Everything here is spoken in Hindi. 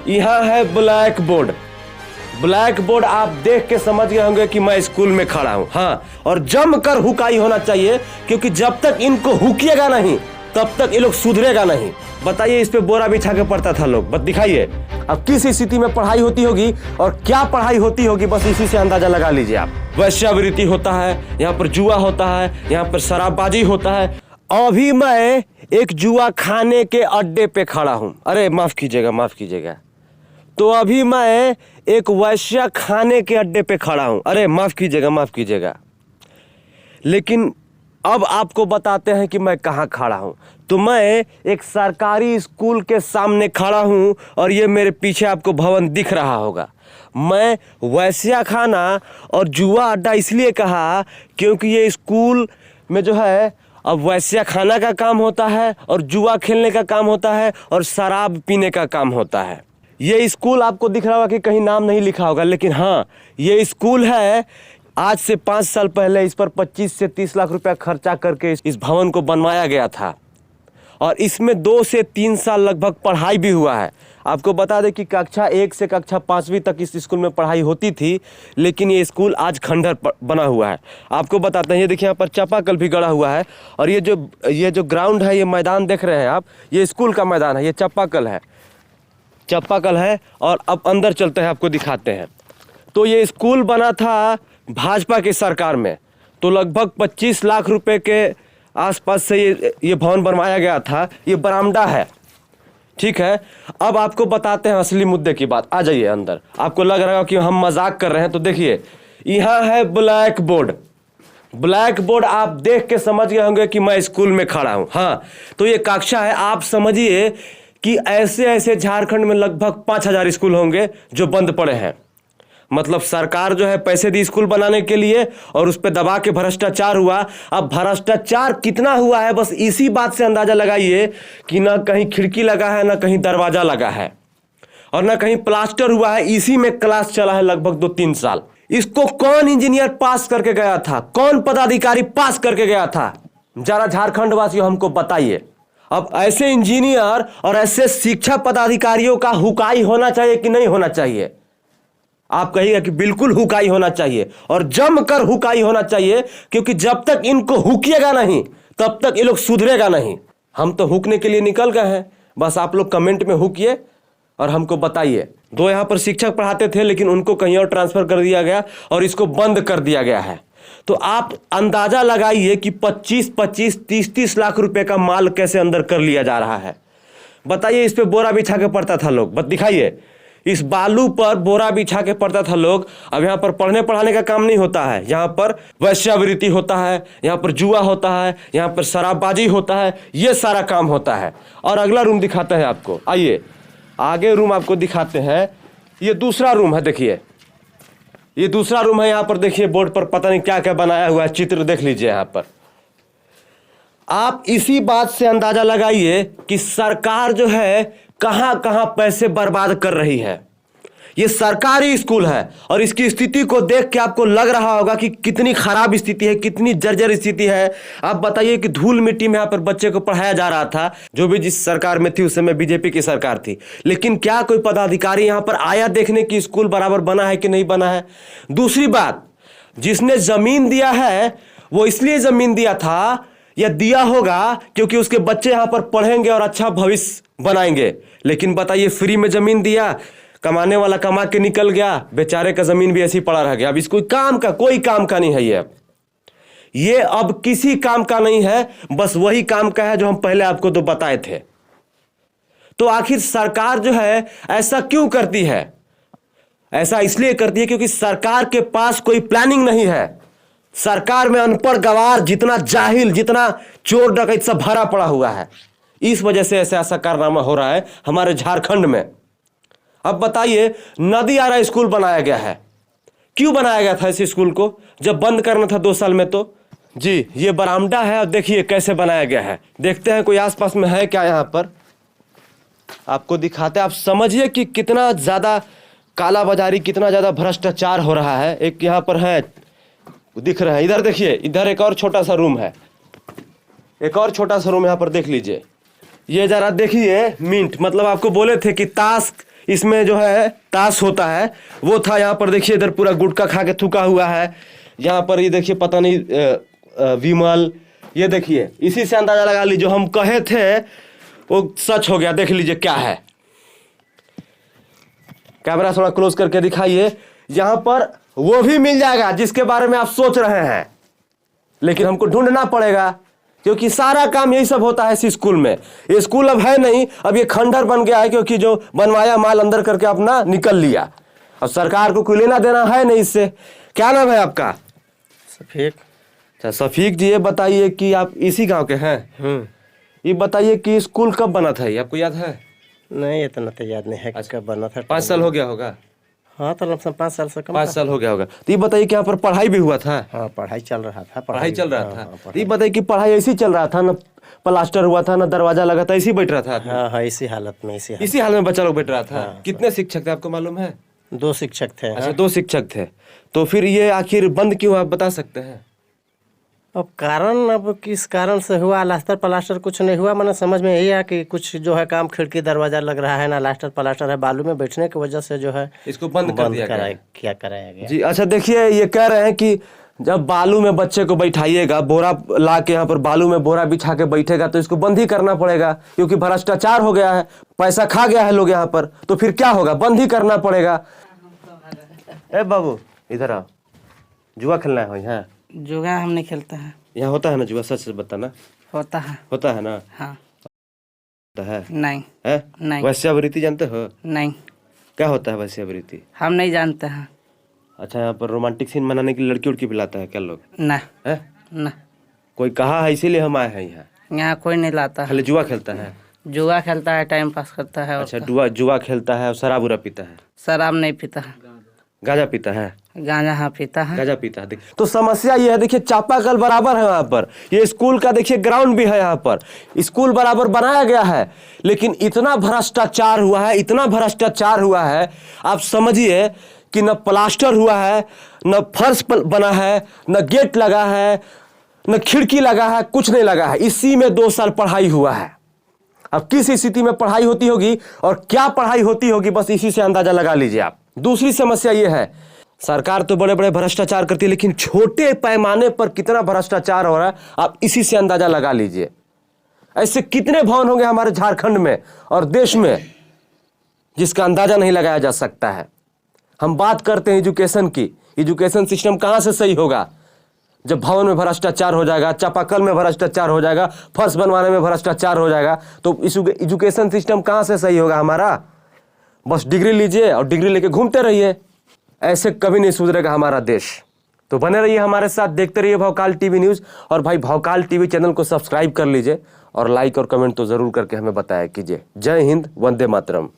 यहाँ है ब्लैक बोर्ड। ब्लैक बोर्ड आप देख के समझ गए होंगे कि मैं स्कूल में खड़ा हूँ। हाँ, और जमकर हुकाई होना चाहिए, क्योंकि जब तक इनको हुकिएगा नहीं तब तक ये लोग सुधरेगा नहीं। बताइए, इस पे बोरा बिछा के पढ़ता था लोग, बस दिखाइए अब किस स्थिति में पढ़ाई होती होगी और क्या पढ़ाई होती होगी, बस इसी से अंदाजा लगा लीजिए आप। वैश्यावृत्ति होता है, यहाँ पर जुआ होता है, यहाँ पर शराबबाजी होता है। अभी मैं एक जुआ खाने के अड्डे पे खड़ा हूँ। अरे माफ कीजिएगा। तो अभी मैं एक वैश्या खाने के अड्डे पे खड़ा हूँ। अरे माफ कीजिएगा। लेकिन अब आपको बताते हैं कि मैं कहाँ खड़ा हूँ। तो मैं एक सरकारी स्कूल के सामने खड़ा हूँ और ये मेरे पीछे आपको भवन दिख रहा होगा। मैं वैश्या खाना और जुआ अड्डा इसलिए कहा क्योंकि ये स्कूल में जो है अब वैश्या खाना का काम होता है और जुआ खेलने का काम होता है और शराब पीने का काम होता है। ये स्कूल आपको दिख रहा होगा कि कहीं नाम नहीं लिखा होगा, लेकिन हाँ, ये स्कूल है। आज से 5 साल पहले इस पर 25 से 30 लाख रुपया खर्चा करके इस भवन को बनवाया गया था और इसमें 2 से 3 साल लगभग पढ़ाई भी हुआ है। आपको बता दें कि कक्षा 1 से कक्षा 5वीं तक इस स्कूल में पढ़ाई होती थी, लेकिन ये स्कूल आज खंडहर बना हुआ है। आपको बताते हैं, ये देखिए यहाँ पर चापाकल भी गड़ा हुआ है और ये जो ग्राउंड है, ये मैदान देख रहे हैं आप, ये स्कूल का मैदान है, ये चापाकल है। और अब अंदर चलते हैं, आपको दिखाते हैं। तो ये स्कूल बना था भाजपा की सरकार में, तो लगभग 25 लाख रुपए के आसपास से ये भवन बनवाया गया था। ये बरामदा है, ठीक है। अब आपको बताते हैं असली मुद्दे की बात। आ जाइए अंदर। आपको लग रहा है कि हम मजाक कर रहे हैं, तो देखिए यहाँ है ब्लैक बोर्ड आप देख के समझ गए होंगे कि मैं स्कूल में खड़ा हूँ। हाँ, तो ये कक्षा है। आप समझिए कि ऐसे झारखंड में लगभग 5000 स्कूल होंगे जो बंद पड़े हैं। मतलब सरकार जो है पैसे दी स्कूल बनाने के लिए और उस पर दबा के भ्रष्टाचार हुआ। अब भ्रष्टाचार कितना हुआ है, बस इसी बात से अंदाजा लगाइए कि ना कहीं खिड़की लगा है, ना कहीं दरवाजा लगा है और ना कहीं प्लास्टर हुआ है। इसी में क्लास चला है लगभग 2-3 साल। इसको कौन इंजीनियर पास करके गया था, कौन पदाधिकारी पास करके गया था, जरा झारखंड वासियों हमको बताइए। अब ऐसे इंजीनियर और ऐसे शिक्षा पदाधिकारियों का हुकाई होना चाहिए कि नहीं होना चाहिए? आप कहिएगा कि बिल्कुल हुकाई होना चाहिए और जमकर हुकाई होना चाहिए, क्योंकि जब तक इनको हुकिएगा नहीं तब तक ये लोग सुधरेगा नहीं। हम तो हुकने के लिए निकल गए हैं, बस आप लोग कमेंट में हुकिए और हमको बताइए। 2 यहाँ पर शिक्षक पढ़ाते थे, लेकिन उनको कहीं और ट्रांसफर कर दिया गया और इसको बंद कर दिया गया है। तो आप अंदाजा लगाइए कि 25-25, 30-30 लाख रुपए का माल कैसे अंदर कर लिया जा रहा है। बताइए, इस पे बोरा बिछा के पढ़ता था लोग, बस दिखाइए। इस बालू पर बोरा बिछा के पढ़ता था लोग। अब यहाँ पर पढ़ने पढ़ाने का काम नहीं होता है, यहाँ पर वैश्यावृत्ति होता है, यहाँ पर जुआ होता है, यहाँ पर शराबबाजी होता है, ये सारा काम होता है। और अगला रूम दिखाते हैं आपको। आइए आगे रूम आपको दिखाते हैं। ये दूसरा रूम है, देखिए ये दूसरा रूम है। यहाँ पर देखिए बोर्ड पर पता नहीं क्या क्या बनाया हुआ है, चित्र देख लीजिए। यहाँ पर आप इसी बात से अंदाजा लगाइए कि सरकार जो है कहां कहां पैसे बर्बाद कर रही है। ये सरकारी स्कूल है और इसकी स्थिति को देख के आपको लग रहा होगा कि कितनी खराब स्थिति है, कितनी जर्जर स्थिति है। आप बताइए कि धूल मिट्टी में यहाँ पर बच्चे को पढ़ाया जा रहा था, जो भी जिस सरकार में थी उस समय बीजेपी की सरकार थी। लेकिन क्या कोई पदाधिकारी यहाँ पर आया देखने की स्कूल बराबर बना है कि नहीं बना है? दूसरी बात, जिसने जमीन दिया है वो इसलिए जमीन दिया था या दिया होगा क्योंकि उसके बच्चे यहाँ पर पढ़ेंगे और अच्छा भविष्य बनाएंगे। लेकिन बताइए, फ्री में जमीन दिया, कमाने वाला कमा के निकल गया, बेचारे का जमीन भी ऐसी पड़ा रह गया। अब इसको कोई काम का नहीं है। ये अब किसी काम का नहीं है, बस वही काम का है जो हम पहले आपको तो बताए थे। तो आखिर सरकार जो है ऐसा क्यों करती है? ऐसा इसलिए करती है क्योंकि सरकार के पास कोई प्लानिंग नहीं है। सरकार में अनपढ़ गवार, जितना जाहिल, जितना चोर डकैत सब भरा पड़ा हुआ है। इस वजह से ऐसा कारनामा हो रहा है हमारे झारखंड में। अब बताइए, नदी आरा स्कूल बनाया गया है। क्यों बनाया गया था इस स्कूल को, जब बंद करना था 2 साल में? तो जी ये बरामदा है और देखिए कैसे बनाया गया है। देखते हैं कोई आसपास में है क्या। यहाँ पर आपको दिखाते हैं, आप समझिए कि कितना ज्यादा कालाबाजारी, कितना ज्यादा भ्रष्टाचार हो रहा है। एक यहाँ पर है, दिख रहा है, इधर देखिए, इधर एक और छोटा सा रूम है, एक और छोटा सा रूम यहाँ पर देख लीजिए। ये जरा देखिए, मिंट, मतलब आपको बोले थे कि ताश इसमें जो है ताश होता है वो था। यहाँ पर देखिए इधर पूरा गुटखा खा के थूका हुआ है। यहाँ पर ये देखिए पता नहीं विमल, ये देखिए इसी से अंदाजा लगा लीजिए जो हम कहे थे वो सच हो गया। देख लीजिए क्या है, कैमरा थोड़ा क्लोज करके दिखाइए। यहाँ पर वो भी मिल जाएगा जिसके बारे में आप सोच रहे हैं, लेकिन हमको ढूंढना पड़ेगा क्योंकि सारा काम यही सब होता है इस स्कूल में। ये स्कूल अब है नहीं, अब ये खंडर बन गया है क्योंकि जो बनवाया माल अंदर करके अपना निकल लिया। अब सरकार को कोई लेना देना है नहीं इससे। क्या नाम है आपका? सफीक। अच्छा सफीक जी, ये बताइए कि आप इसी गांव के हैं? ये बताइए कि स्कूल कब बना था, ये आपको याद है? नहीं इतना तो याद नहीं है कि कब बना था। 5 साल हो गया होगा। हाँ तो लमसम 5 साल से कम। 5 साल हो गया होगा। तो ये बताइए कि यहाँ पर पढ़ाई भी हुआ था? हाँ पढ़ाई चल रहा था। पढ़ाई चल रहा था। तो ये बताइए कि पढ़ाई ऐसी चल रहा था, ना प्लास्टर हुआ था, ना दरवाजा लगा था, ऐसी बैठ रहा था? हाँ हाँ इसी हालत में। इसी हाल में बच्चा लोग बैठ रहा था। कितने शिक्षक थे आपको मालूम है? 2 शिक्षक थे। अच्छा 2 शिक्षक थे। तो फिर ये आखिर बंद क्यों, आप बता सकते हैं? अब कारण अब किस कारण से हुआ, लास्टर प्लास्टर कुछ नहीं हुआ। मैंने समझ में यही है कि कुछ जो है काम खिड़की दरवाजा लग रहा है ना, लास्टर प्लास्टर है, बालू में बैठने की वजह से जो है इसको बंद कर दिया गया। क्या कराया गया जी। अच्छा देखिए ये कह रहे हैं कि जब बालू में बच्चे को बैठाइएगा, बोरा ला के यहाँ पर बालू में बोरा बिछा के बैठेगा तो इसको बंद ही करना पड़ेगा क्योंकि भ्रष्टाचार हो गया है, पैसा खा गया है लोग यहाँ पर। तो फिर क्या होगा, बंद ही करना पड़ेगा। ए बाबू इधर आओ, जुआ खेलना है यहाँ? जुआ हम नहीं खेलते हैं। यहाँ होता है ना जुआ? सच सच बताना। होता है। होता है ना? हाँ। होता है? नहीं है? नहीं। वैश्यावृत्ति जानते हो? नहीं। क्या होता है वैश्यावृत्ति? हम नहीं जानते हैं। अच्छा यहाँ पर रोमांटिक सीन मनाने के लिए लड़की उड़की बुलाता है क्या लोग? ना है? ना, कोई कहा है इसीलिए हम आए हैं यहाँ? यहाँ कोई नहीं लाता है। खाली जुआ खेलता है? जुआ खेलता है, टाइम पास करता है। अच्छा जुआ खेलता है और शराब उरा पीता है? शराब नहीं पीता है। गांजा पीता है? गांजा हाँ पीता है। गांजा पीता है। तो समस्या ये है, देखिए चापाकल बराबर है वहां पर, ये स्कूल का देखिए ग्राउंड भी है, यहाँ पर स्कूल बराबर बनाया गया है, लेकिन इतना भ्रष्टाचार हुआ है, इतना भ्रष्टाचार हुआ है, आप समझिए कि न प्लास्टर हुआ है, न फर्श बना है, न गेट लगा है, न खिड़की लगा है, कुछ नहीं लगा है। इसी में 2 साल पढ़ाई हुआ है। अब किस स्थिति में पढ़ाई होती होगी और क्या पढ़ाई होती होगी, बस इसी से अंदाजा लगा लीजिए आप। दूसरी समस्या यह है, सरकार तो बड़े बड़े भ्रष्टाचार करती है, लेकिन छोटे पैमाने पर कितना भ्रष्टाचार हो रहा है आप इसी से अंदाजा लगा लीजिए। ऐसे कितने भवन होंगे हमारे झारखंड में और देश में जिसका अंदाजा नहीं लगाया जा सकता है। हम बात करते हैं एजुकेशन की, एजुकेशन सिस्टम कहां से सही होगा जब भवन में भ्रष्टाचार हो जाएगा, चापाकल में भ्रष्टाचार हो जाएगा, फर्श बनवाने में भ्रष्टाचार हो जाएगा, तो एजुकेशन सिस्टम कहां से सही होगा हमारा। बस डिग्री लीजिए और डिग्री लेके घूमते रहिए, ऐसे कभी नहीं सुधरेगा हमारा देश। तो बने रहिए हमारे साथ, देखते रहिए भौकाल टीवी न्यूज़। और भाई भौकाल टीवी चैनल को सब्सक्राइब कर लीजिए और लाइक और कमेंट तो ज़रूर करके हमें बताया कीजिए। जय हिंद, वंदे मातरम।